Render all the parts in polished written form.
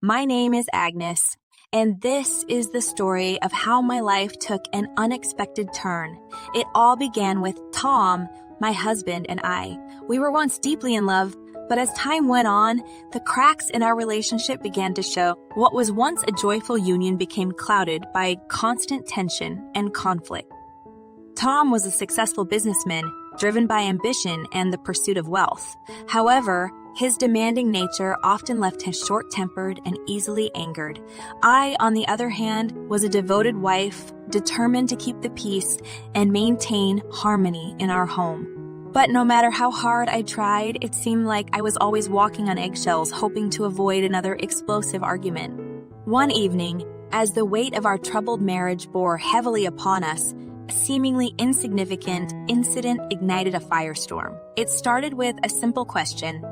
My name is Agnes, and this is the story of how my life took an unexpected turn. It all began with Tom, my husband, and I. We were once deeply in love, but as time went on, the cracks in our relationship began to show. What was once a joyful union became clouded by constant tension and conflict. Tom was a successful businessman, driven by ambition and the pursuit of wealth. However, his demanding nature often left him short-tempered and easily angered. I, on the other hand, was a devoted wife, determined to keep the peace and maintain harmony in our home. But no matter how hard I tried, it seemed like I was always walking on eggshells, hoping to avoid another explosive argument. One evening, as the weight of our troubled marriage bore heavily upon us, a seemingly insignificant incident ignited a firestorm. It started with a simple question.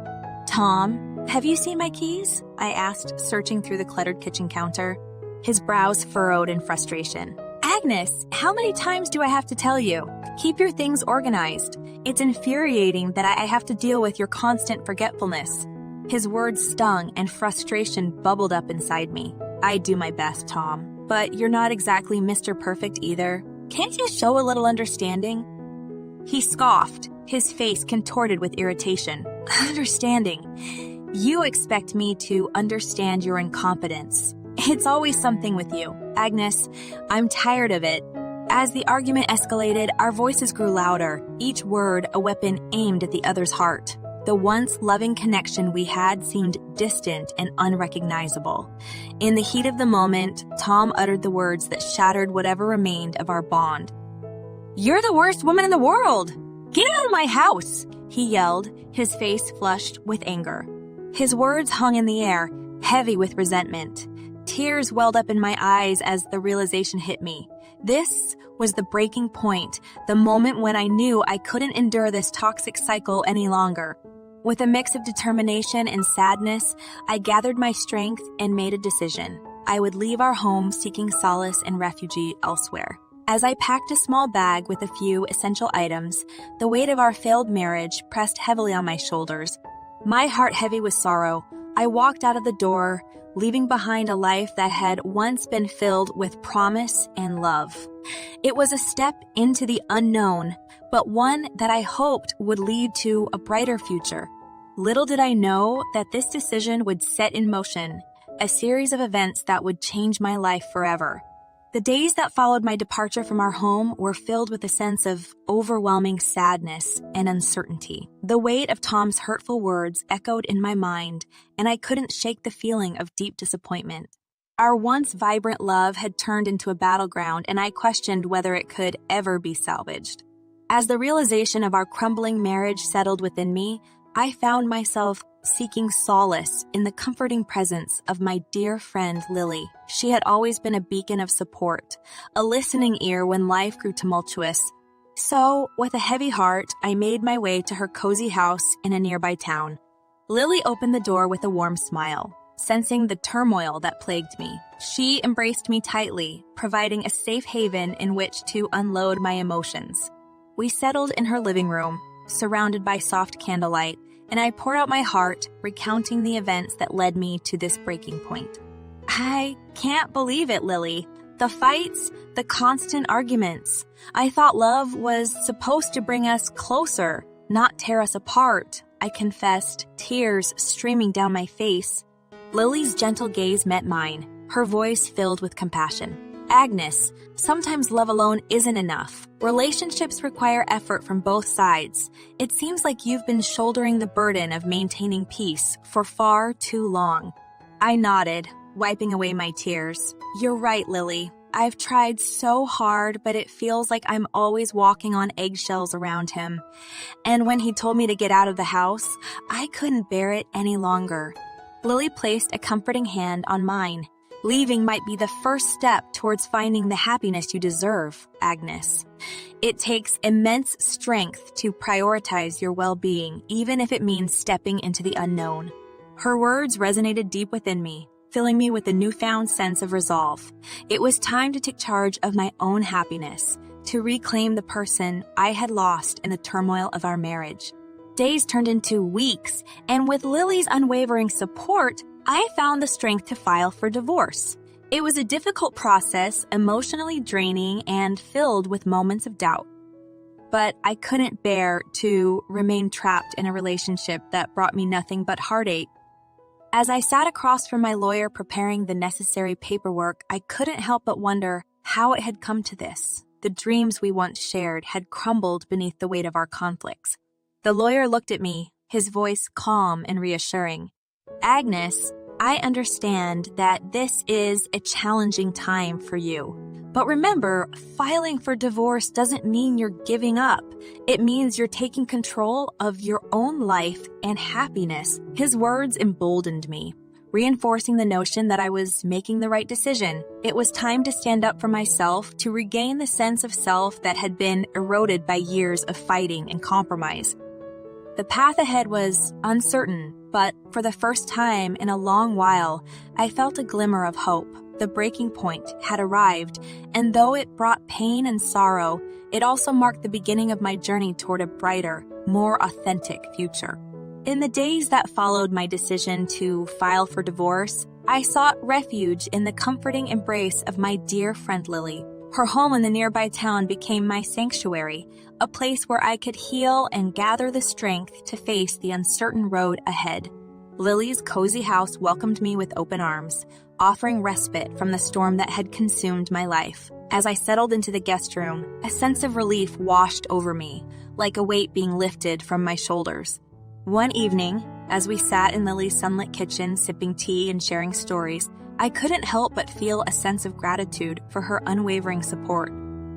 "Tom, have you seen my keys?" I asked, searching through the cluttered kitchen counter. His brows furrowed in frustration. "Agnes, how many times do I have to tell you? Keep your things organized. It's infuriating that I have to deal with your constant forgetfulness." His words stung and frustration bubbled up inside me. "I do my best, Tom, but you're not exactly Mr. Perfect either. Can't you show a little understanding?" He scoffed, his face contorted with irritation. "Understanding? You expect me to understand your incompetence. It's always something with you. Agnes, I'm tired of it." As the argument escalated, our voices grew louder, each word a weapon aimed at the other's heart. The once loving connection we had seemed distant and unrecognizable. In the heat of the moment, Tom uttered the words that shattered whatever remained of our bond. "You're the worst woman in the world! Get out of my house!" he yelled, his face flushed with anger. His words hung in the air, heavy with resentment. Tears welled up in my eyes as the realization hit me. This was the breaking point, the moment when I knew I couldn't endure this toxic cycle any longer. With a mix of determination and sadness, I gathered my strength and made a decision. I would leave our home seeking solace and refuge elsewhere. As I packed a small bag with a few essential items, the weight of our failed marriage pressed heavily on my shoulders. My heart heavy with sorrow, I walked out of the door, leaving behind a life that had once been filled with promise and love. It was a step into the unknown, but one that I hoped would lead to a brighter future. Little did I know that this decision would set in motion a series of events that would change my life forever. The days that followed my departure from our home were filled with a sense of overwhelming sadness and uncertainty. The weight of Tom's hurtful words echoed in my mind, and I couldn't shake the feeling of deep disappointment. Our once vibrant love had turned into a battleground, and I questioned whether it could ever be salvaged. As the realization of our crumbling marriage settled within me, I found myself seeking solace in the comforting presence of my dear friend Lily. She had always been a beacon of support, a listening ear when life grew tumultuous. So, with a heavy heart, I made my way to her cozy house in a nearby town. Lily opened the door with a warm smile, sensing the turmoil that plagued me. She embraced me tightly, providing a safe haven in which to unload my emotions. We settled in her living room, surrounded by soft candlelight, and I poured out my heart, recounting the events that led me to this breaking point. "I can't believe it, Lily. The fights, the constant arguments. I thought love was supposed to bring us closer, not tear us apart," I confessed, tears streaming down my face. Lily's gentle gaze met mine, her voice filled with compassion. "Agnes, sometimes love alone isn't enough. Relationships require effort from both sides. It seems like you've been shouldering the burden of maintaining peace for far too long." I nodded, wiping away my tears. "You're right, Lily. I've tried so hard, but it feels like I'm always walking on eggshells around him. And when he told me to get out of the house, I couldn't bear it any longer." Lily placed a comforting hand on mine. "Leaving might be the first step towards finding the happiness you deserve, Agnes. It takes immense strength to prioritize your well-being, even if it means stepping into the unknown." Her words resonated deep within me, filling me with a newfound sense of resolve. It was time to take charge of my own happiness, to reclaim the person I had lost in the turmoil of our marriage. Days turned into weeks, and with Lily's unwavering support, I found the strength to file for divorce. It was a difficult process, emotionally draining, and filled with moments of doubt. But I couldn't bear to remain trapped in a relationship that brought me nothing but heartache. As I sat across from my lawyer preparing the necessary paperwork, I couldn't help but wonder how it had come to this. The dreams we once shared had crumbled beneath the weight of our conflicts. The lawyer looked at me, his voice calm and reassuring. "Agnes, I understand that this is a challenging time for you. But remember, filing for divorce doesn't mean you're giving up. It means you're taking control of your own life and happiness." His words emboldened me, reinforcing the notion that I was making the right decision. It was time to stand up for myself, to regain the sense of self that had been eroded by years of fighting and compromise. The path ahead was uncertain, but for the first time in a long while, I felt a glimmer of hope. The breaking point had arrived, and though it brought pain and sorrow, it also marked the beginning of my journey toward a brighter, more authentic future. In the days that followed my decision to file for divorce, I sought refuge in the comforting embrace of my dear friend Lily. Her home in the nearby town became my sanctuary, a place where I could heal and gather the strength to face the uncertain road ahead. Lily's cozy house welcomed me with open arms, offering respite from the storm that had consumed my life. As I settled into the guest room, a sense of relief washed over me, like a weight being lifted from my shoulders. One evening, as we sat in Lily's sunlit kitchen sipping tea and sharing stories, I couldn't help but feel a sense of gratitude for her unwavering support.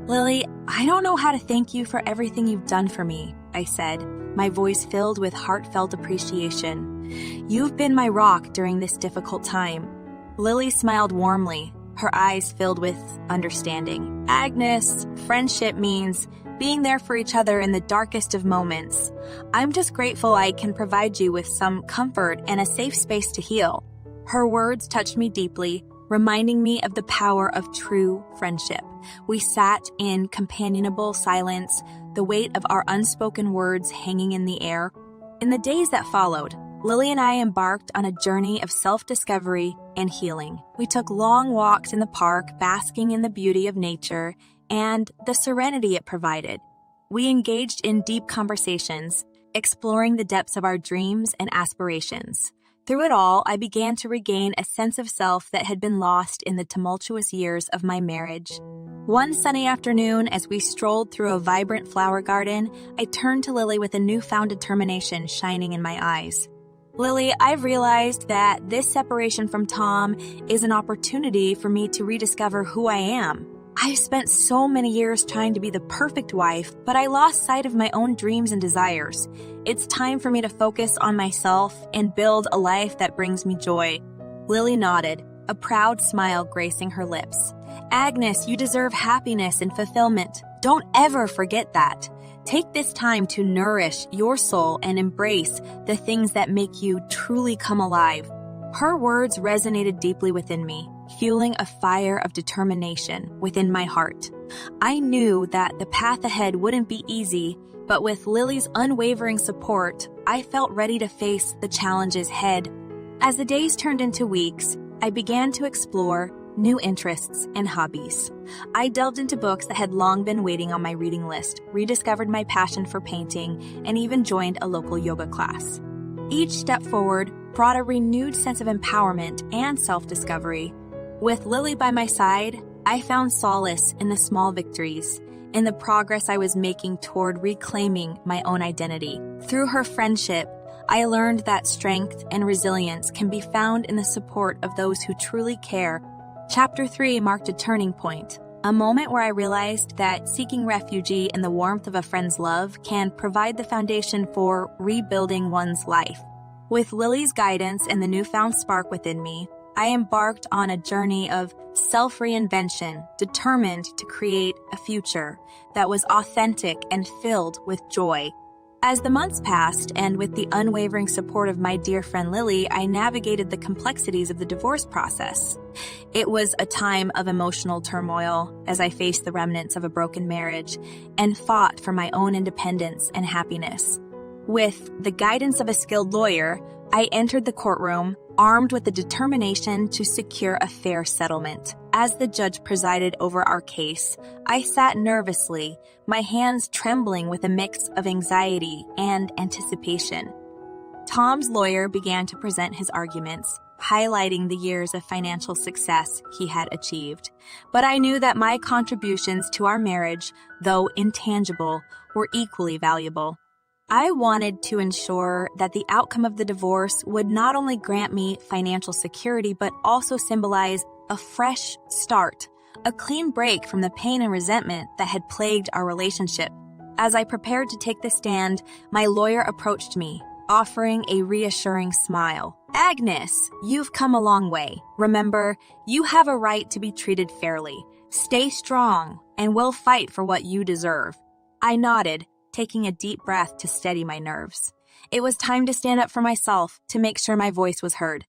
"Lily, I don't know how to thank you for everything you've done for me," I said, my voice filled with heartfelt appreciation. "You've been my rock during this difficult time." Lily smiled warmly, her eyes filled with understanding. "Agnes, friendship means being there for each other in the darkest of moments. I'm just grateful I can provide you with some comfort and a safe space to heal." Her words touched me deeply, reminding me of the power of true friendship. We sat in companionable silence, the weight of our unspoken words hanging in the air. In the days that followed, Lily and I embarked on a journey of self-discovery and healing. We took long walks in the park, basking in the beauty of nature and the serenity it provided. We engaged in deep conversations, exploring the depths of our dreams and aspirations. Through it all, I began to regain a sense of self that had been lost in the tumultuous years of my marriage. One sunny afternoon, as we strolled through a vibrant flower garden, I turned to Lily with a newfound determination shining in my eyes. "Lily, I've realized that this separation from Tom is an opportunity for me to rediscover who I am. I've spent so many years trying to be the perfect wife, but I lost sight of my own dreams and desires. It's time for me to focus on myself and build a life that brings me joy." Lily nodded, a proud smile gracing her lips. "Agnes, you deserve happiness and fulfillment. Don't ever forget that. Take this time to nourish your soul and embrace the things that make you truly come alive." Her words resonated deeply within me, fueling a fire of determination within my heart. I knew that the path ahead wouldn't be easy, but with Lily's unwavering support, I felt ready to face the challenges head. As the days turned into weeks, I began to explore new interests and hobbies. I delved into books that had long been waiting on my reading list, rediscovered my passion for painting, and even joined a local yoga class. Each step forward brought a renewed sense of empowerment and self-discovery. With Lily by my side, I found solace in the small victories, in the progress I was making toward reclaiming my own identity. Through her friendship, I learned that strength and resilience can be found in the support of those who truly care. Chapter 3 marked a turning point, a moment where I realized that seeking refuge in the warmth of a friend's love can provide the foundation for rebuilding one's life. With Lily's guidance and the newfound spark within me, I embarked on a journey of self-reinvention, determined to create a future that was authentic and filled with joy. As the months passed, and with the unwavering support of my dear friend Lily, I navigated the complexities of the divorce process. It was a time of emotional turmoil as I faced the remnants of a broken marriage and fought for my own independence and happiness. With the guidance of a skilled lawyer, I entered the courtroom, armed with the determination to secure a fair settlement. As the judge presided over our case, I sat nervously, my hands trembling with a mix of anxiety and anticipation. Tom's lawyer began to present his arguments, highlighting the years of financial success he had achieved. But I knew that my contributions to our marriage, though intangible, were equally valuable. I wanted to ensure that the outcome of the divorce would not only grant me financial security, but also symbolize a fresh start, a clean break from the pain and resentment that had plagued our relationship. As I prepared to take the stand, my lawyer approached me, offering a reassuring smile. "Agnes, you've come a long way. Remember, you have a right to be treated fairly. Stay strong, and we'll fight for what you deserve." I nodded, taking a deep breath to steady my nerves. It was time to stand up for myself, to make sure my voice was heard.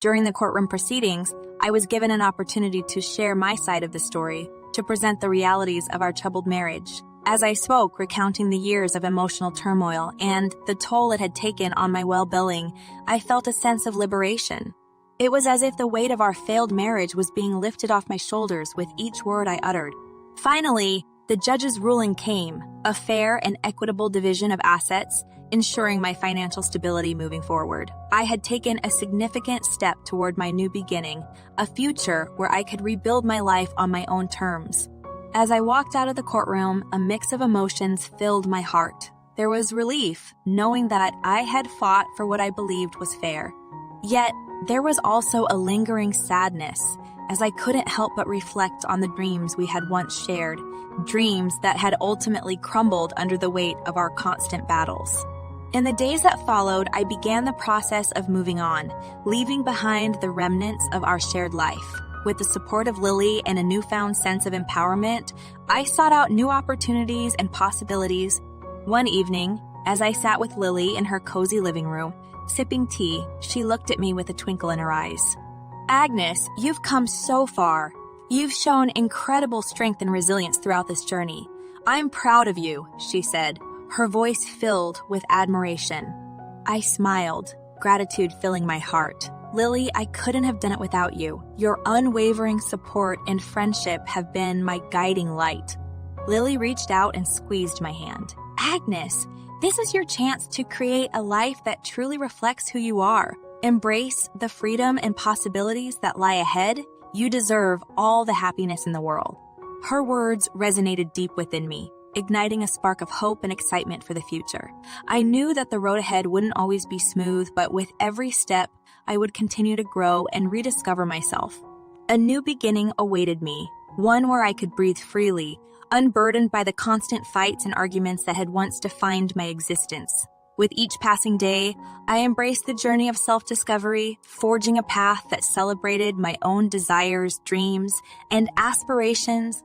During the courtroom proceedings, I was given an opportunity to share my side of the story, to present the realities of our troubled marriage. As I spoke, recounting the years of emotional turmoil and the toll it had taken on my well-being, I felt a sense of liberation. It was as if the weight of our failed marriage was being lifted off my shoulders with each word I uttered. Finally, the judge's ruling came, a fair and equitable division of assets, ensuring my financial stability moving forward. I had taken a significant step toward my new beginning, a future where I could rebuild my life on my own terms. As I walked out of the courtroom, a mix of emotions filled my heart. There was relief, knowing that I had fought for what I believed was fair. Yet, there was also a lingering sadness, as I couldn't help but reflect on the dreams we had once shared, dreams that had ultimately crumbled under the weight of our constant battles. In the days that followed, I began the process of moving on, leaving behind the remnants of our shared life. With the support of Lily and a newfound sense of empowerment, I sought out new opportunities and possibilities. One evening, as I sat with Lily in her cozy living room, sipping tea, she looked at me with a twinkle in her eyes. "Agnes, you've come so far. You've shown incredible strength and resilience throughout this journey. I'm proud of you," she said, her voice filled with admiration. I smiled, gratitude filling my heart. "Lily, I couldn't have done it without you. Your unwavering support and friendship have been my guiding light." Lily reached out and squeezed my hand. "Agnes, this is your chance to create a life that truly reflects who you are. Embrace the freedom and possibilities that lie ahead. You deserve all the happiness in the world." Her words resonated deep within me, igniting a spark of hope and excitement for the future. I knew that the road ahead wouldn't always be smooth, but with every step, I would continue to grow and rediscover myself. A new beginning awaited me, one where I could breathe freely, unburdened by the constant fights and arguments that had once defined my existence. With each passing day, I embraced the journey of self-discovery, forging a path that celebrated my own desires, dreams, and aspirations